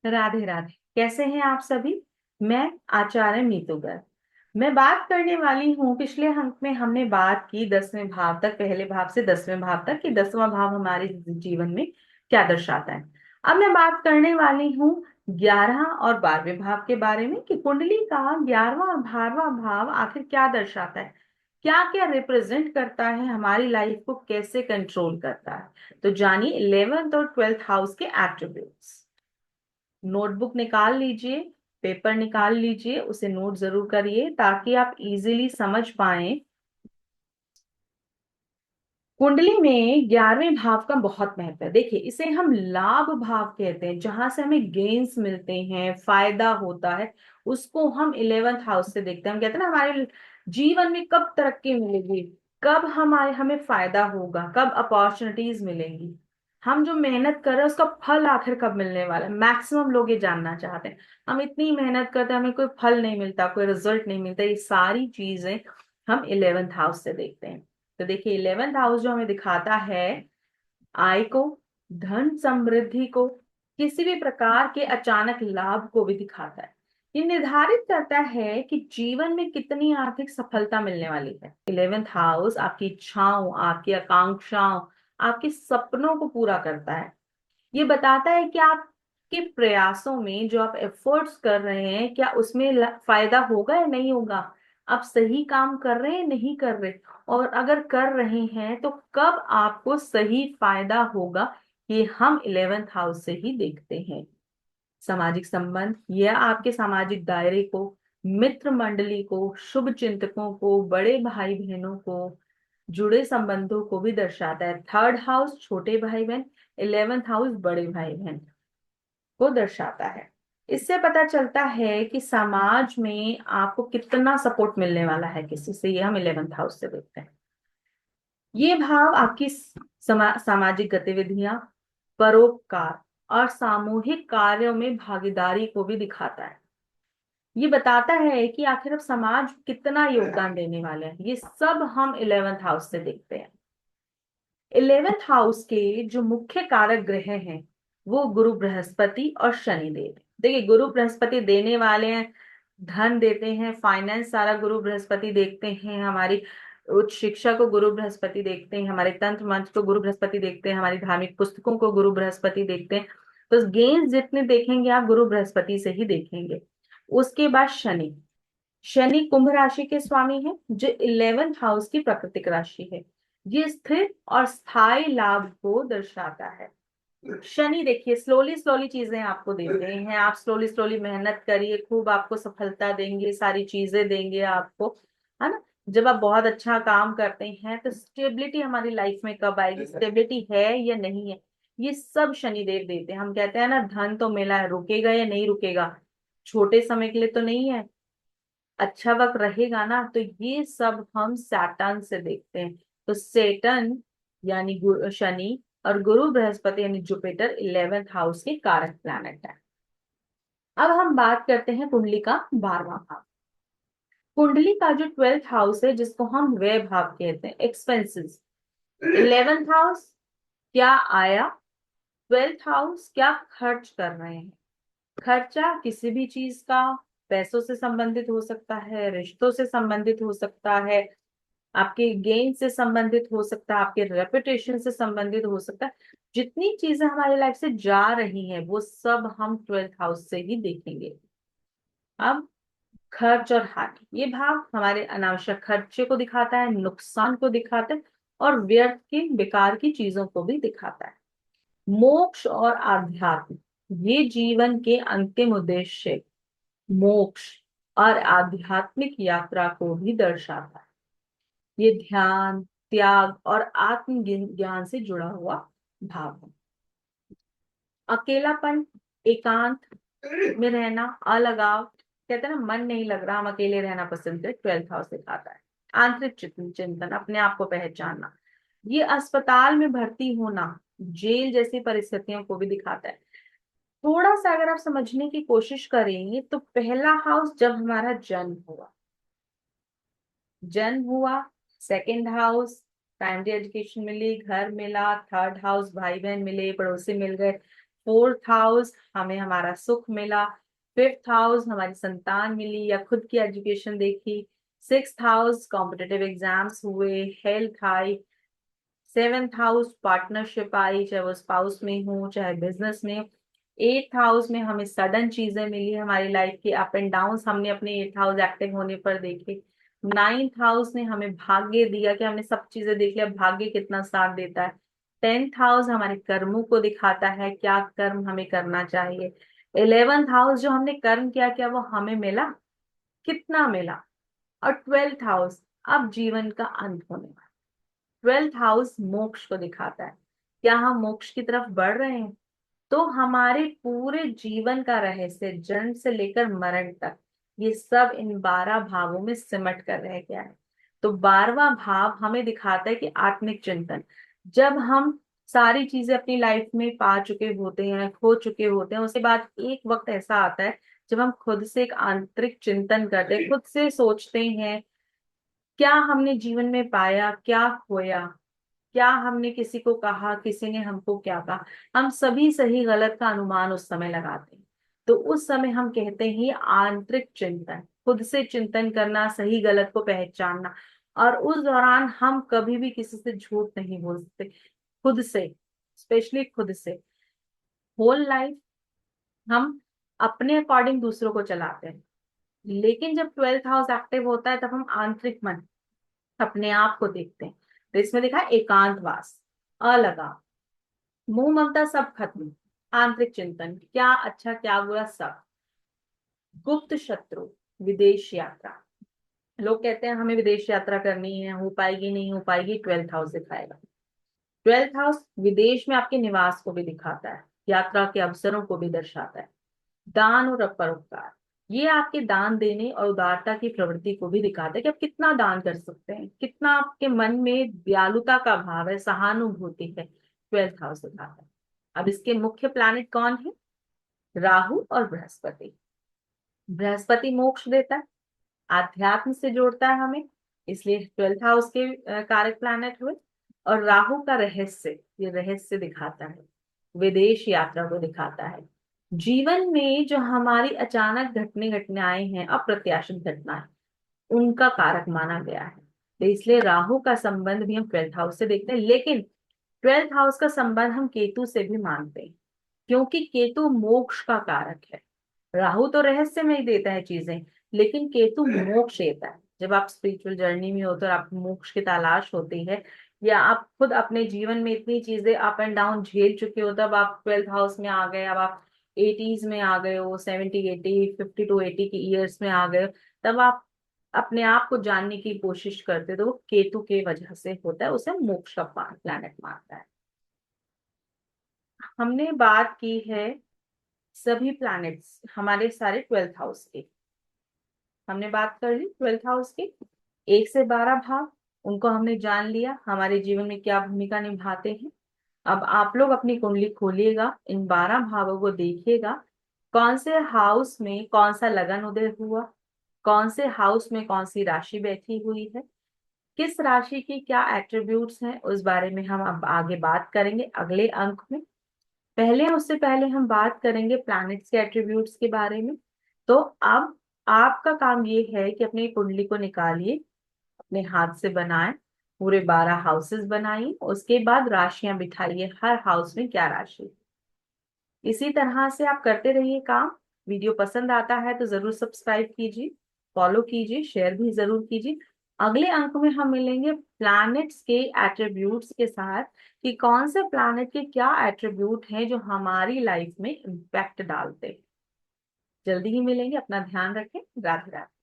राधे राधे। कैसे हैं आप सभी। मैं आचार्य नीतू गर्ग। मैं बात करने वाली हूँ, पिछले अंक में हमने बात की 10वें भाव तक, पहले भाव से 10वें भाव तक कि 10वां भाव हमारे जीवन में क्या दर्शाता है। अब मैं बात करने वाली हूँ 11 और 12वें भाव के बारे में कि कुंडली का 11वां और 12वां भाव आखिर क्या दर्शाता है, क्या क्या रिप्रेजेंट करता है, हमारी लाइफ को कैसे कंट्रोल करता है। तो जानिए 11th और 12th हाउस के एट्रीब्यूट्स। नोटबुक निकाल लीजिए, पेपर निकाल लीजिए, उसे नोट जरूर करिए ताकि आप इजीली समझ पाए। कुंडली में 11वें भाव का बहुत महत्व है। देखिए, इसे हम लाभ भाव कहते हैं, जहां से हमें गेन्स मिलते हैं, फायदा होता है। उसको हम 11th हाउस से देखते हैं। हम कहते हैं ना, हमारे जीवन में कब तरक्की मिलेगी, कब हमारे हमें फायदा होगा, कब अपॉर्चुनिटीज मिलेंगी, हम जो मेहनत कर रहे हैं उसका फल आखिर कब मिलने वाला है। मैक्सिमम लोग ये जानना चाहते हैं। हम इतनी मेहनत करते हैं, हमें कोई फल नहीं मिलता, कोई रिजल्ट नहीं मिलता। ये सारी चीजें हम 11th हाउस से देखते हैं। तो देखिए, 11th हाउस जो हमें दिखाता है आय को, धन समृद्धि को, किसी भी प्रकार के अचानक लाभ को भी दिखाता है। ये निर्धारित करता है कि जीवन में कितनी आर्थिक सफलता मिलने वाली है। 11th हाउस आपकी इच्छाओं, आपकी आकांक्षाओं, आपके सपनों को पूरा करता है। ये बताता है कि आपके प्रयासों में जो आप एफर्ट्स कर रहे हैं, क्या उसमें फायदा होगा या नहीं होगा। आप सही काम कर रहे हैं, नहीं कर रहे, और अगर कर रहे हैं तो कब आपको सही फायदा होगा। ये हम 11th हाउस से ही देखते हैं। सामाजिक संबंध, यह आपके सामाजिक दायरे को, मित्र मंडली को, शुभ चिंतकों को, बड़े भाई बहनों को, जुड़े संबंधों को भी दर्शाता है। 3rd हाउस छोटे भाई बहन, 11th हाउस बड़े भाई बहन को दर्शाता है। इससे पता चलता है कि समाज में आपको कितना सपोर्ट मिलने वाला है किसी से, ये हम 11th हाउस से देखते हैं। ये भाव आपकी सामाजिक गतिविधियां, परोपकार और सामूहिक कार्यों में भागीदारी को भी दिखाता है। ये बताता है कि आखिर आप समाज को कितना योगदान देने वाले हैं। ये सब हम 11th हाउस से देखते हैं। 11th हाउस के जो मुख्य कारक ग्रह हैं वो गुरु बृहस्पति और शनिदेव हैं। देखिए, गुरु बृहस्पति देने वाले हैं, धन देते हैं, फाइनेंस सारा गुरु बृहस्पति देखते हैं, हमारी उच्च शिक्षा को गुरु बृहस्पति देखते हैं, हमारे तंत्र मंत्र को गुरु बृहस्पति देखते हैं, हमारी धार्मिक पुस्तकों को गुरु बृहस्पति देखते हैं। तो गेंस जितने देखेंगे आप गुरु बृहस्पति से ही देखेंगे। उसके बाद शनि। शनि कुंभ राशि के स्वामी हैं, जो 11th हाउस की प्राकृतिक राशि है। ये स्थिर और स्थायी लाभ को दर्शाता है। शनि देखिए, स्लोली स्लोली चीजें आपको दे रहे हैं। आप स्लोली स्लोली मेहनत करिए, खूब आपको सफलता देंगे, सारी चीजें देंगे आपको, है ना। जब आप बहुत अच्छा काम करते हैं तो स्टेबिलिटी हमारी लाइफ में कब आएगी, स्टेबिलिटी है या नहीं है, ये सब शनिदेव देते हैं। हम कहते हैं ना, धन तो मिला है, रुकेगा या नहीं रुकेगा, छोटे समय के लिए तो नहीं है, अच्छा वक्त रहेगा ना। तो ये सब हम सैटर्न से देखते हैं। तो सेटर्न यानी शनि और गुरु बृहस्पति यानी जुपिटर 11th हाउस के कारक प्लैनेट है। अब हम बात करते हैं कुंडली का 12वां भाव। कुंडली का जो 12th हाउस है, जिसको हम व्यय भाव कहते हैं, एक्सपेंसेस। 11th हाउस क्या आया, 12th हाउस क्या खर्च कर रहे हैं। खर्चा किसी भी चीज का पैसों से संबंधित हो सकता है, रिश्तों से संबंधित हो सकता है, आपके गेन से संबंधित हो सकता है, आपके रेपुटेशन से संबंधित हो सकता है। जितनी चीजें हमारी लाइफ से जा रही हैं वो सब हम 12th हाउस से ही देखेंगे। अब खर्च और हानि, ये भाव हमारे अनावश्यक खर्चे को दिखाता है, नुकसान को दिखाता है, और व्यर्थ की बेकार की चीजों को भी दिखाता है। मोक्ष और आध्यात्म, ये जीवन के अंतिम उद्देश्य मोक्ष और आध्यात्मिक यात्रा को भी दर्शाता है। ये ध्यान, त्याग और आत्म ज्ञान से जुड़ा हुआ भाव है। अकेलापन, एकांत में रहना, अलगाव, कहते हैं ना मन नहीं लग रहा, हम अकेले रहना पसंद करते, 12th हाउस दिखाता है। आंतरिक चिंतन, अपने आप को पहचानना, ये अस्पताल में भर्ती होना, जेल जैसी परिस्थितियों को भी दिखाता है। थोड़ा सा अगर आप समझने की कोशिश करेंगे तो पहला हाउस जब हमारा जन्म हुआ, 2nd हाउस प्राइमरी एजुकेशन मिली, घर मिला, 3rd हाउस भाई बहन मिले, पड़ोसी मिल गए, फोर्थ हाउस हमें हमारा सुख मिला, फिफ्थ हाउस हमारी संतान मिली या खुद की एजुकेशन देखी, सिक्स्थ हाउस कॉम्पिटेटिव एग्जाम्स हुए, हेल्थ आई, सेवेंथ हाउस पार्टनरशिप आई, चाहे वो स्पाउस में हो चाहे बिजनेस में, एट्थ हाउस में हमें सडन चीजें मिली, हमारी लाइफ के अप एंड डाउन हमने अपने एट्थ हाउस एक्टिव होने पर देखे, नाइन्थ हाउस ने हमें भाग्य दिया कि हमने सब चीजें देख लिया, भाग्य कितना साथ देता है, टेंथ हाउस हमारे कर्मों को दिखाता है क्या कर्म हमें करना चाहिए, इलेवेंथ हाउस जो हमने कर्म किया क्या वो हमें मिला, कितना मिला, और ट्वेल्थ हाउस अब जीवन का अंत होने वाला। ट्वेल्थ हाउस मोक्ष को दिखाता है, क्या हम मोक्ष की तरफ बढ़ रहे हैं? तो हमारे पूरे जीवन का रहस्य जन्म से लेकर मरण तक ये सब इन 12 भावों में सिमट कर रह गया है। तो 12वां भाव हमें दिखाता है कि आत्मिक चिंतन, जब हम सारी चीजें अपनी लाइफ में पा चुके होते हैं, खो चुके होते हैं, उसके बाद एक वक्त ऐसा आता है जब हम खुद से एक आंतरिक चिंतन करते हैं, खुद से सोचते हैं क्या हमने जीवन में पाया, क्या खोया, क्या हमने किसी को कहा, किसी ने हमको क्या कहा। हम सभी सही गलत का अनुमान उस समय लगाते हैं। तो उस समय हम कहते हैं आंतरिक चिंतन, खुद से चिंतन करना, सही गलत को पहचानना। और उस दौरान हम कभी भी किसी से झूठ नहीं बोल सकते, खुद से, स्पेशली खुद से। होल लाइफ हम अपने अकॉर्डिंग दूसरों को चलाते हैं, लेकिन जब ट्वेल्थ हाउस एक्टिव होता है तब हम आंतरिक मन, अपने आप को देखते हैं। तो इसमें लिखा है एकांतवास, अलगाव, मोह ममता सब खत्म, आंतरिक चिंतन, क्या अच्छा क्या बुरा सब, गुप्त शत्रु, विदेश यात्रा। लोग कहते हैं हमें विदेश यात्रा करनी है, हो पाएगी नहीं हो पाएगी, ट्वेल्थ हाउस दिखाएगा। ट्वेल्थ हाउस विदेश में आपके निवास को भी दिखाता है, यात्रा के अवसरों को भी दर्शाता है। दान और परोपकार, ये आपके दान देने और उदारता की प्रवृत्ति को भी दिखाता है कि आप कितना दान कर सकते हैं, कितना आपके मन में दयालुता का भाव है, सहानुभूति है, ट्वेल्थ हाउस दिखाता है। अब इसके मुख्य प्लैनेट कौन है? राहु और बृहस्पति। बृहस्पति मोक्ष देता है, आध्यात्म से जोड़ता है हमें, इसलिए ट्वेल्थ हाउस के कारक प्लैनेट हुए। और राहु का रहस्य, ये रहस्य दिखाता है, विदेश यात्रा को दिखाता है। जीवन में जो हमारी अचानक घटने घटनाएं हैं, अप्रत्याशित घटनाएं, उनका कारक माना गया है। तो इसलिए राहु का संबंध भी हम ट्वेल्थ हाउस से देखते हैं, लेकिन ट्वेल्थ हाउस का संबंध हम केतु से भी मानते हैं, क्योंकि केतु मोक्ष का कारक है। राहु तो रहस्य में ही देता है चीजें, लेकिन केतु मोक्ष देता है। जब आप स्पिरिचुअल जर्नी में होते हो और आपको मोक्ष की तलाश होती है, या आप खुद अपने जीवन में इतनी चीजें अप एंड डाउन झेल चुके हो, तब आप ट्वेल्थ हाउस में आ गए, अब आप एटीज में आ गए हो, 70 80 50 to 80 की ईयर्स में आ गए हो, तब आप अपने आप को जानने की कोशिश करते हो, तो वो केतु के वजह से होता है, उसे मोक्ष का प्लैनेट मानता है। हमने बात की है सभी प्लैनेट्स हमारे सारे ट्वेल्थ हाउस की, हमने बात कर ली ट्वेल्थ हाउस की, 1 से 12 भाव, उनको हमने जान लिया हमारे जीवन में क्या भूमिका निभाते हैं। अब आप लोग अपनी कुंडली खोलिएगा, इन 12 भावों को देखिएगा, कौन से हाउस में कौन सा लगन उदय हुआ, कौन से हाउस में कौन सी राशि बैठी हुई है, किस राशि की क्या एट्रीब्यूट्स हैं, उस बारे में हम अब आगे बात करेंगे अगले अंक में। पहले उससे पहले हम बात करेंगे प्लैनेट्स के एट्रीब्यूट्स के बारे में। तो अब आपका काम ये है कि अपनी कुंडली को निकालिए, अपने हाथ से बनाएं, पूरे 12 हाउसेस बनाइए, उसके बाद राशियां बिठाइए, हर हाउस में क्या राशि। इसी तरह से आप करते रहिए काम। वीडियो पसंद आता है तो जरूर सब्सक्राइब कीजिए, फॉलो कीजिए, शेयर भी जरूर कीजिए। अगले अंक में हम मिलेंगे प्लैनेट्स के एट्रीब्यूट्स के साथ, कि कौन से प्लैनेट के क्या एट्रीब्यूट हैं जो हमारी लाइफ में इम्पैक्ट डालते हैं। जल्दी ही मिलेंगे, अपना ध्यान रखें, राधे राधे।